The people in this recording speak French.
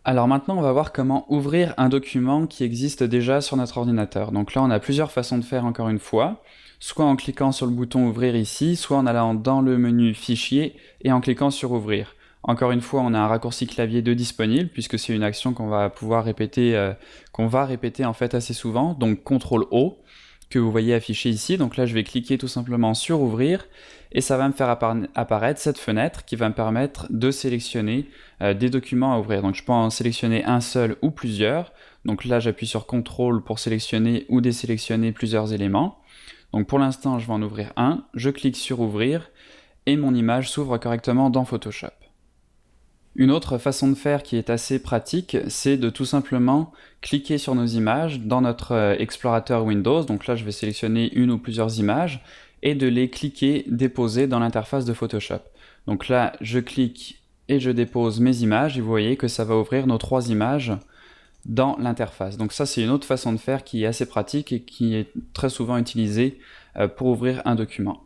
Alors maintenant, on va voir comment ouvrir un document qui existe déjà sur notre ordinateur. Donc là, on a plusieurs façons de faire encore une fois, soit en cliquant sur le bouton ouvrir ici, soit en allant dans le menu fichier et en cliquant sur ouvrir. Encore une fois, on a un raccourci clavier de disponible puisque c'est une action qu'on va pouvoir répéter, en fait assez souvent. Donc CTRL O que vous voyez affiché ici. Donc là, je vais cliquer tout simplement sur ouvrir et ça va me faire apparaître cette fenêtre qui va me permettre de sélectionner des documents à ouvrir. Donc je peux en sélectionner un seul ou plusieurs. Donc là, j'appuie sur CTRL pour sélectionner ou désélectionner plusieurs éléments. Donc pour l'instant, je vais en ouvrir un. Je clique sur ouvrir et mon image s'ouvre correctement dans Photoshop. Une autre façon de faire qui est assez pratique, c'est de tout simplement cliquer sur nos images dans notre explorateur Windows. Donc là, je vais sélectionner une ou plusieurs images et de les cliquer, déposer dans l'interface de Photoshop. Donc là, je clique et je dépose mes images et vous voyez que ça va ouvrir nos 3 images dans l'interface. Donc ça, c'est une autre façon de faire qui est assez pratique et qui est très souvent utilisée pour ouvrir un document.